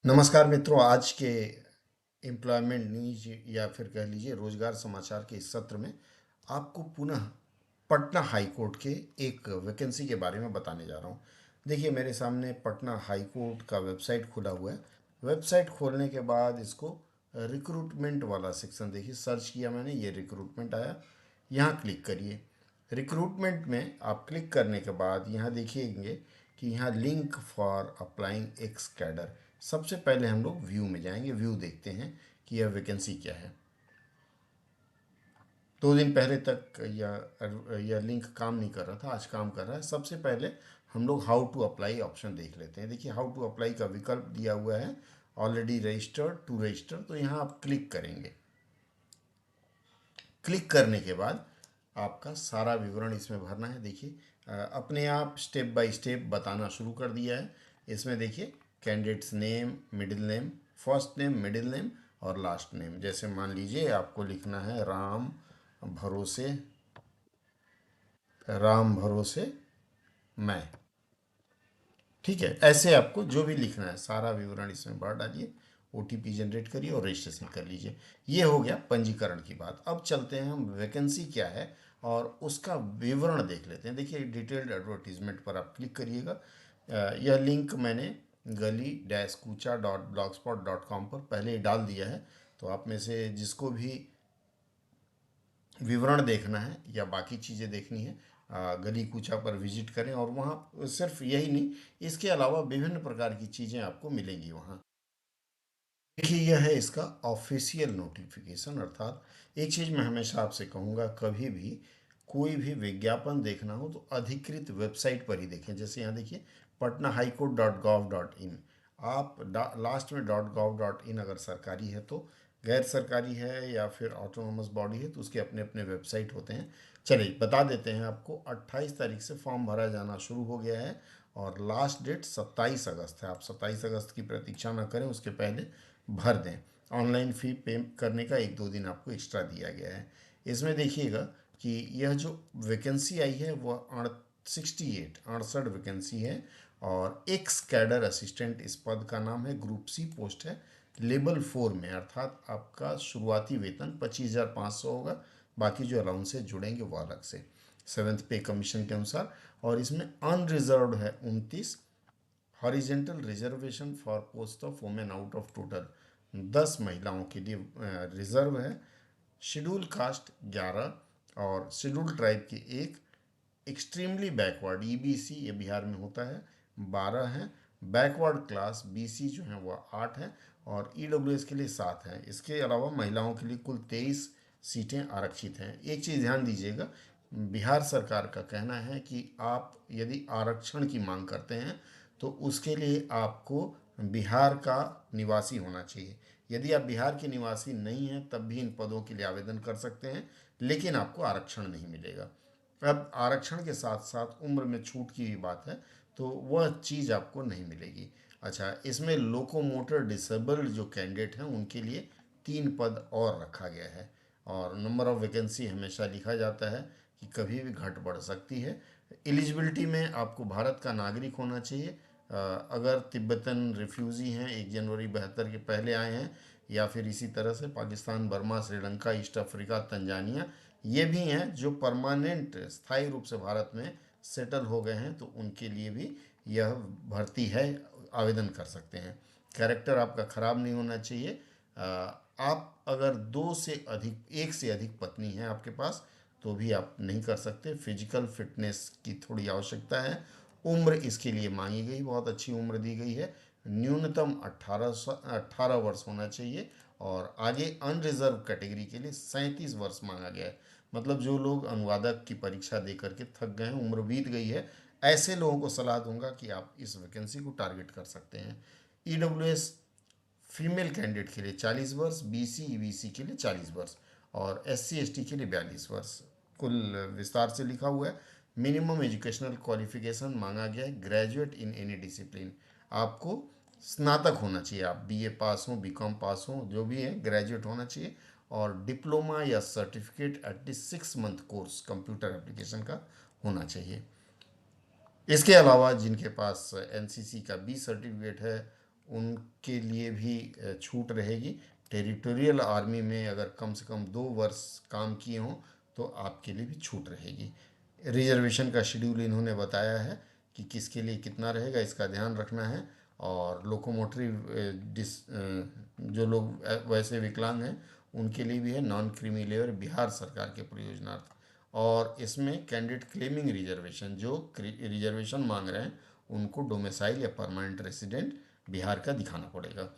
नमस्कार मित्रों, आज के एम्प्लॉयमेंट न्यूज या फिर कह लीजिए रोजगार समाचार के इस सत्र में आपको पुनः पटना हाई कोर्ट के एक वैकेंसी के बारे में बताने जा रहा हूँ। देखिए, मेरे सामने पटना हाई कोर्ट का वेबसाइट खुला हुआ है। वेबसाइट खोलने के बाद इसको रिक्रूटमेंट वाला सेक्शन देखिए, सर्च किया मैंने, ये रिक्रूटमेंट आया। यहाँ क्लिक करिए। रिक्रूटमेंट में आप क्लिक करने के बाद यहाँ देखिएंगे कि यहाँ link for applying x cadre. सबसे पहले हम लोग व्यू में जाएंगे, व्यू देखते हैं कि यह वैकेंसी क्या है। 2 दिन पहले तक यह लिंक काम नहीं कर रहा था, आज काम कर रहा है। सबसे पहले हम लोग हाउ टू अप्लाई ऑप्शन देख लेते हैं। देखिए, हाउ टू अप्लाई का विकल्प दिया हुआ है, ऑलरेडी रजिस्टर्ड टू रजिस्टर, तो यहाँ आप क्लिक करेंगे। क्लिक करने के बाद आपका सारा विवरण इसमें भरना है। देखिए, अपने आप स्टेप बाय स्टेप बताना शुरू कर दिया है। इसमें देखिए, candidates name, middle name, first name, middle name और लास्ट नेम। जैसे मान लीजिए आपको लिखना है भरोसे राम भरोसे मैं। ठीक है, ऐसे आपको जो भी लिखना है सारा विवरण इसमें भर डालिए, ओटीपी जनरेट करिए और रजिस्ट्रेशन कर लीजिए। ये हो गया पंजीकरण की बात। अब चलते हैं हम वैकेंसी क्या है और उसका विवरण देख लेते हैं। देखिए, डिटेल्ड एडवर्टीजमेंट पर आप क्लिक करिएगा। यह लिंक मैंने gali-kucha.blogspot.com पर पहले ही डाल दिया है, तो आप में से जिसको भी विवरण देखना है या बाकी चीज़ें देखनी है, गली कूचा पर विजिट करें और वहाँ सिर्फ यही नहीं, इसके अलावा विभिन्न प्रकार की चीज़ें आपको मिलेंगी वहाँ। देखिए, यह है इसका ऑफिशियल नोटिफिकेशन। अर्थात एक चीज़ मैं हमेशा आपसे कहूँगा, कभी भी कोई भी विज्ञापन देखना हो तो अधिकृत वेबसाइट पर ही देखें। जैसे यहाँ देखिए, पटना हाईकोर्ट .gov.in। आप लास्ट में .gov.in अगर सरकारी है तो, गैर सरकारी है या फिर ऑटोनोमस बॉडी है तो उसके अपने अपने वेबसाइट होते हैं। चलिए बता देते हैं आपको, 28 तारीख से फॉर्म भरा जाना शुरू हो गया है और लास्ट डेट 27 अगस्त है। आप 27 अगस्त की प्रतीक्षा ना करें, उसके पहले भर दें। ऑनलाइन फ़ी पे करने का 1-2 दिन आपको एक्स्ट्रा दिया गया है। इसमें देखिएगा कि यह जो वैकेंसी आई है वह 68 वैकेंसी है और एक्स कैडर असिस्टेंट इस पद का नाम है। ग्रुप सी पोस्ट है, लेवल 4 में, अर्थात आपका शुरुआती वेतन 25,500 होगा। बाकी जो अलाउंसेज जुड़ेंगे वो अलग से 7th पे कमीशन के अनुसार। और इसमें अनरिजर्व्ड है 29। Horizontal reservation for post of women out of total 10 महिलाओं के लिए रिजर्व है। शेड्यूल कास्ट 11 और शेड्यूल ट्राइब के 1। एक्सट्रीमली बैकवर्ड ईबीसी, ये बिहार में होता है, 12 हैं। बैकवर्ड क्लास बीसी जो है वह 8 है और ईडब्ल्यूएस के लिए 7 हैं। इसके अलावा महिलाओं के लिए कुल 23 सीटें आरक्षित हैं। एक चीज़ ध्यान दीजिएगा, बिहार सरकार का कहना है कि आप यदि आरक्षण की मांग करते हैं तो उसके लिए आपको बिहार का निवासी होना चाहिए। यदि आप बिहार के निवासी नहीं हैं तब भी इन पदों के लिए आवेदन कर सकते हैं, लेकिन आपको आरक्षण नहीं मिलेगा। अब आरक्षण के साथ साथ उम्र में छूट की भी बात है, तो वह चीज़ आपको नहीं मिलेगी। अच्छा, इसमें लोकोमोटर डिसेबल्ड जो कैंडिडेट हैं उनके लिए 3 पद और रखा गया है। और नंबर ऑफ वैकेंसी हमेशा लिखा जाता है कि कभी भी घट बढ़ सकती है। एलिजिबिलिटी में आपको भारत का नागरिक होना चाहिए। अगर तिब्बतन रिफ्यूज़ी हैं, 1 जनवरी 72 के पहले आए हैं, या फिर इसी तरह से Pakistan, Burma, Sri Lanka, east Africa, Tanzania, ये भी हैं जो परमानेंट स्थायी रूप से भारत में सेटल हो गए हैं, तो उनके लिए भी यह भर्ती है, आवेदन कर सकते हैं। कैरेक्टर आपका ख़राब नहीं होना चाहिए। आप अगर 1 से अधिक पत्नी है आपके पास तो भी आप नहीं कर सकते। फिजिकल फिटनेस की थोड़ी आवश्यकता है। उम्र इसके लिए मांगी गई, बहुत अच्छी उम्र दी गई है, न्यूनतम 18 वर्ष होना चाहिए। और आगे अनरिजर्व कैटेगरी के लिए 37 वर्ष मांगा गया है। मतलब जो लोग अनुवादक की परीक्षा दे करके थक गए हैं, उम्र बीत गई है, ऐसे लोगों को सलाह दूंगा कि आप इस वैकेंसी को टारगेट कर सकते हैं। ईडब्ल्यूएस फीमेल कैंडिडेट के लिए 40 वर्ष, बीसी ईबीसी के लिए 40 वर्ष और एससी एसटी के लिए 42 वर्ष। कुल विस्तार से लिखा हुआ है। मिनिमम एजुकेशनल क्वालिफिकेशन मांगा गया है ग्रेजुएट इन एनी डिसिप्लिन। आपको स्नातक होना चाहिए, आप बीए पास हो, बीकॉम पास हो, जो भी है ग्रेजुएट होना चाहिए। और डिप्लोमा या certificate at least 6 month course computer application का होना चाहिए। इसके अलावा जिनके पास एनसीसी का बी सर्टिफिकेट है उनके लिए भी छूट रहेगी। टेरिटोरियल आर्मी में अगर कम से कम 2 वर्ष काम किए हों तो आपके लिए भी छूट रहेगी। रिजर्वेशन का शेड्यूल इन्होंने बताया है कि किसके लिए कितना रहेगा, इसका ध्यान रखना है। और लोकोमोटिव जो लोग वैसे विकलांग हैं उनके लिए भी है। नॉन क्रीमी लेयर बिहार सरकार के प्रयोजनार्थ। और इसमें कैंडिडेट क्लेमिंग रिजर्वेशन, जो रिजर्वेशन मांग रहे हैं उनको डोमिसाइल या परमानेंट रेसिडेंट बिहार का दिखाना पड़ेगा।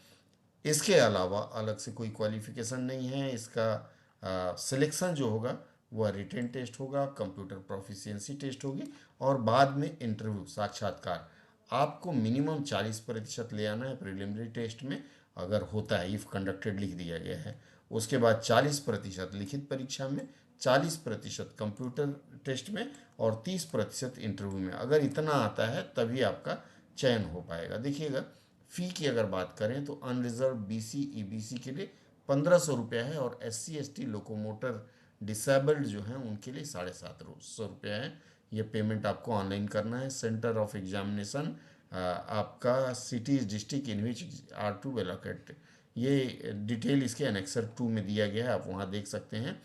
इसके अलावा अलग से कोई क्वालिफिकेशन नहीं है। इसका सिलेक्शन जो होगा वह रिटेन टेस्ट होगा, कंप्यूटर प्रोफिशिएंसी टेस्ट होगी और बाद में इंटरव्यू साक्षात्कार। आपको मिनिमम 40% ले आना है प्रिलिमिनरी टेस्ट में, अगर होता है, इफ़ कंडक्टेड लिख दिया गया है। उसके बाद 40% लिखित परीक्षा में, 40% कंप्यूटर टेस्ट में और 30% इंटरव्यू में। अगर इतना आता है तभी आपका चयन हो पाएगा। देखिएगा, फ़ी की अगर बात करें तो अनरिजर्व बीसी ईबीसी के लिए 1500 रुपया है और एससी एसटी लोकोमोटर डिसेबल्ड जो हैं उनके लिए 750 रुपया है। ये पेमेंट आपको ऑनलाइन करना है। सेंटर ऑफ एग्जामिनेशन आपका cities district in which are to allocate, ये डिटेल इसके एनेक्सर 2 में दिया गया है, आप वहाँ देख सकते हैं।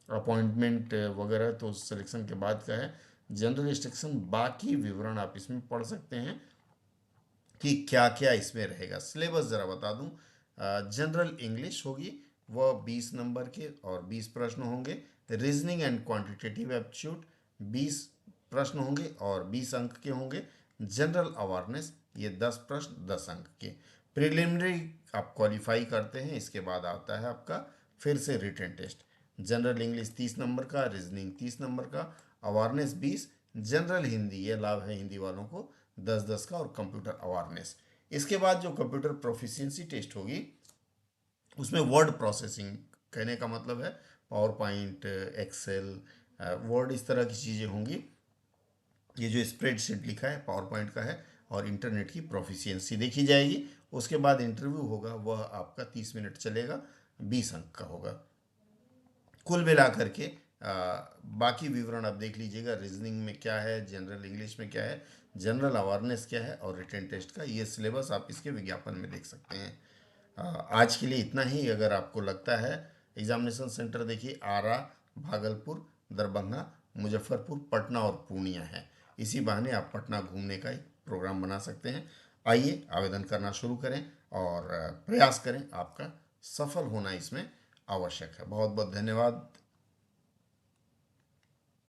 अपॉइंटमेंट वगैरह तो सिलेक्शन के बाद का है। जनरल इंस्ट्रक्शन बाकी विवरण आप इसमें पढ़ सकते हैं कि क्या क्या इसमें रहेगा। सिलेबस ज़रा बता दूं, जनरल इंग्लिश होगी, वह 20 नंबर के और 20 प्रश्न होंगे। रीजनिंग एंड क्वांटिटेटिव एप्टीट्यूड 20 प्रश्न होंगे और 20 अंक के होंगे। जनरल अवेयरनेस ये 10 प्रश्न 10 अंक के। प्रिलिमिनरी आप क्वालिफाई करते हैं, इसके बाद आता है आपका फिर से written test. General English 30 number का, रीजनिंग 30 नंबर का, अवेयरनेस 20, जनरल हिंदी ये लाभ है हिंदी वालों को 10-10 का, और कंप्यूटर अवेयरनेस। इसके बाद जो कंप्यूटर प्रोफिशिएंसी टेस्ट होगी उसमें वर्ड प्रोसेसिंग, कहने का मतलब है पावर पॉइंट, एक्सेल, वर्ड, इस तरह की चीज़ें होंगी। ये जो स्प्रेडशीट लिखा है पावर पॉइंट का है। और इंटरनेट की प्रोफिशिएंसी देखी जाएगी। उसके बाद इंटरव्यू होगा, वह आपका 30 मिनट चलेगा, 20 अंक का होगा। कुल मिलाकर के बाकी विवरण आप देख लीजिएगा। रीजनिंग में क्या है, जनरल इंग्लिश में क्या है, जनरल अवेयरनेस क्या है और रिटन टेस्ट का ये सिलेबस आप इसके विज्ञापन में देख सकते हैं। आज के लिए इतना ही। अगर आपको लगता है, एग्जामिनेशन सेंटर देखिए आरा, भागलपुर, दरभंगा, मुजफ्फरपुर, पटना और पूर्णिया है। इसी बहाने आप पटना घूमने का एक प्रोग्राम बना सकते हैं। आइए आवेदन करना शुरू करें और प्रयास करें, आपका सफल होना इसमें आवश्यक है। बहुत बहुत धन्यवाद।